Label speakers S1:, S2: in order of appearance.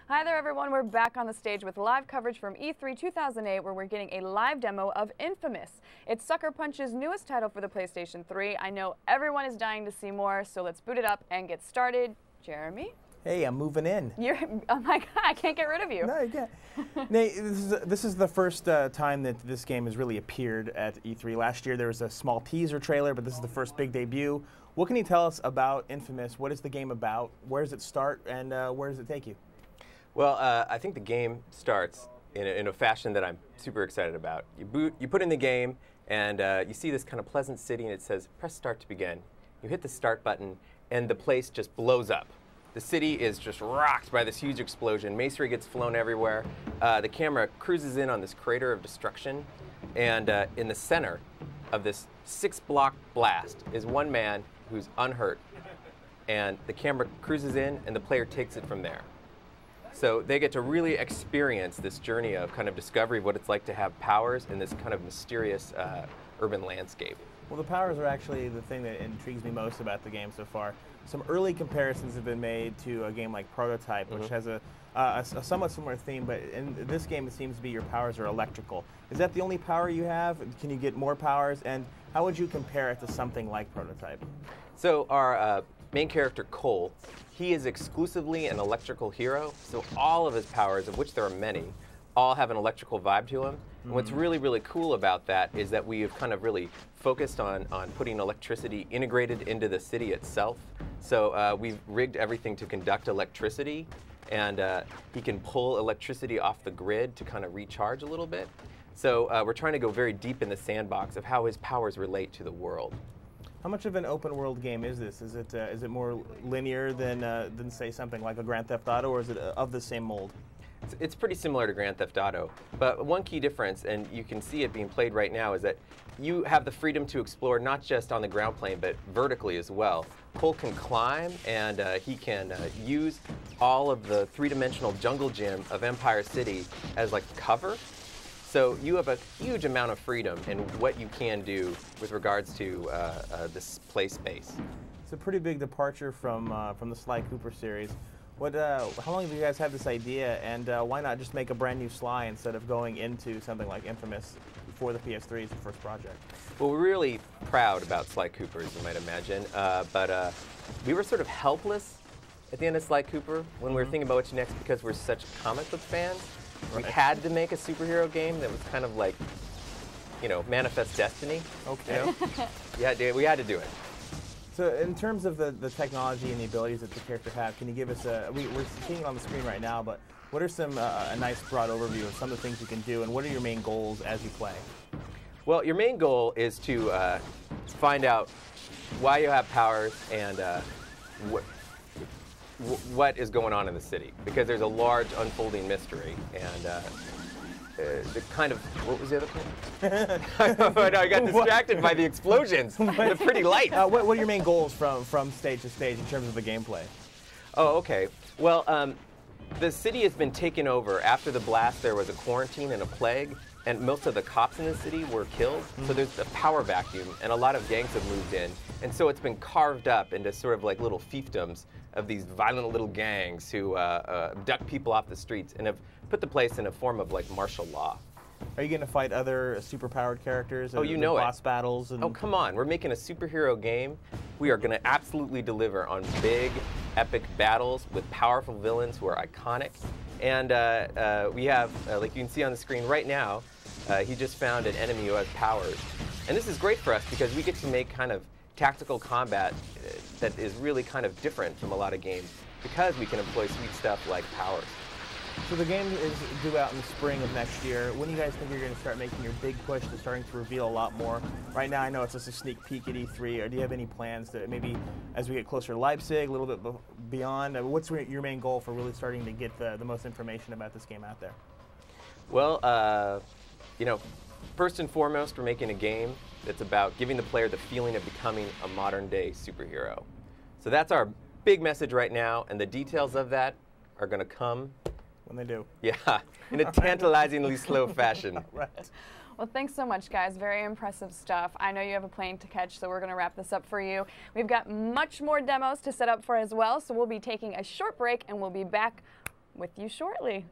S1: Hi there, everyone. We're back on the stage with live coverage from E3 2008, where we're getting a live demo of Infamous. It's Sucker Punch's newest title for the PlayStation 3. I know everyone is dying to see more, so let's boot it up and get started. Jeremy?
S2: Hey, I'm moving in.
S1: Oh my God, I can't get rid of you.
S2: No, you can't. Nate, this is the first time that this game has really appeared at E3. Last year there was a small teaser trailer, but this is the first big debut. What can you tell us about Infamous? What is the game about? Where does it start, and where does it take you?
S3: Well, I think the game starts in a fashion that I'm super excited about. You put in the game, and you see this kind of pleasant city, and it says, press start to begin. You hit the start button, and the place just blows up. The city is just rocked by this huge explosion. Masonry gets flown everywhere. The camera cruises in on this crater of destruction, and in the center of this 6-block blast is one man who's unhurt. And the camera cruises in, and the player takes it from there. So they get to really experience this journey of kind of discovery of what it's like to have powers in this kind of mysterious urban landscape.
S2: Well, the powers are actually the thing that intrigues me most about the game so far. Some early comparisons have been made to a game like Prototype, which has a somewhat similar theme, but in this game it seems to be your powers are electrical. Is that the only power you have? Can you get more powers? And how would you compare it to something like Prototype?
S3: So our main character, Cole, he is exclusively an electrical hero, so all of his powers, of which there are many, all have an electrical vibe to them. And what's really, really cool about that is that we have kind of really focused on putting electricity integrated into the city itself. So we've rigged everything to conduct electricity, and he can pull electricity off the grid to kind of recharge a little bit. So we're trying to go very deep in the sandbox of how his powers relate to the world.
S2: How much of an open world game is this? Is it more linear than say something like a Grand Theft Auto, or is it of the same mold?
S3: It's pretty similar to Grand Theft Auto, but one key difference, and you can see it being played right now, is that you have the freedom to explore not just on the ground plane, but vertically as well. Cole can climb, and he can use all of the three-dimensional jungle gym of Empire City as like cover. So you have a huge amount of freedom in what you can do with regards to this play space.
S2: It's a pretty big departure from the Sly Cooper series. How long have you guys had this idea, and why not just make a brand new Sly instead of going into something like Infamous for the PS3 as the first project?
S3: Well, we're really proud about Sly Cooper, as you might imagine, but we were sort of helpless at the end of Sly Cooper when we were thinking about what's next, because we're such comic book fans. Right. We had to make a superhero game that was kind of like, you know, Manifest Destiny.
S2: Okay.
S3: You know? Yeah, we had to do it.
S2: So in terms of the technology and the abilities that the character have, can you give us we're seeing it on the screen right now, but what are some a nice broad overview of some of the things you can do, and what are your main goals as you play?
S3: Well, your main goal is to find out why you have powers and what is going on in the city, because there's a large unfolding mystery, and the kind of, what was the other thing? No, I got distracted by the explosions. The pretty light.
S2: What are your main goals from stage to stage in terms of the gameplay?
S3: Oh, okay. Well, the city has been taken over. After the blast, there was a quarantine and a plague, and most of the cops in the city were killed. So there's a power vacuum, and a lot of gangs have moved in. And so it's been carved up into sort of like little fiefdoms of these violent little gangs who abduct people off the streets and have put the place in a form of like martial law.
S2: Are you going to fight other superpowered characters?
S3: Oh, you know it.
S2: Boss battles? And...
S3: Oh, come on. We're making a superhero game. We are going to absolutely deliver on big, epic battles with powerful villains who are iconic. And we have, like you can see on the screen right now, he just found an enemy who has powers. And this is great for us because we get to make kind of tactical combat that is really kind of different from a lot of games because we can employ sweet stuff like powers.
S2: So the game is due out in the spring of next year. When do you guys think you're going to start making your big push to starting to reveal a lot more? Right now I know it's just a sneak peek at E3, or do you have any plans to maybe, as we get closer to Leipzig, a little bit beyond, what's your main goal for really starting to get the most information about this game out there?
S3: Well, you know, first and foremost, we're making a game that's about giving the player the feeling of becoming a modern-day superhero. So that's our big message right now, and the details of that are going to come
S2: when they do.
S3: Yeah, in a tantalizingly slow fashion.
S2: Right.
S1: Well, thanks so much, guys. Very impressive stuff. I know you have a plane to catch, so we're going to wrap this up for you. We've got much more demos to set up for as well, so we'll be taking a short break, and we'll be back with you shortly.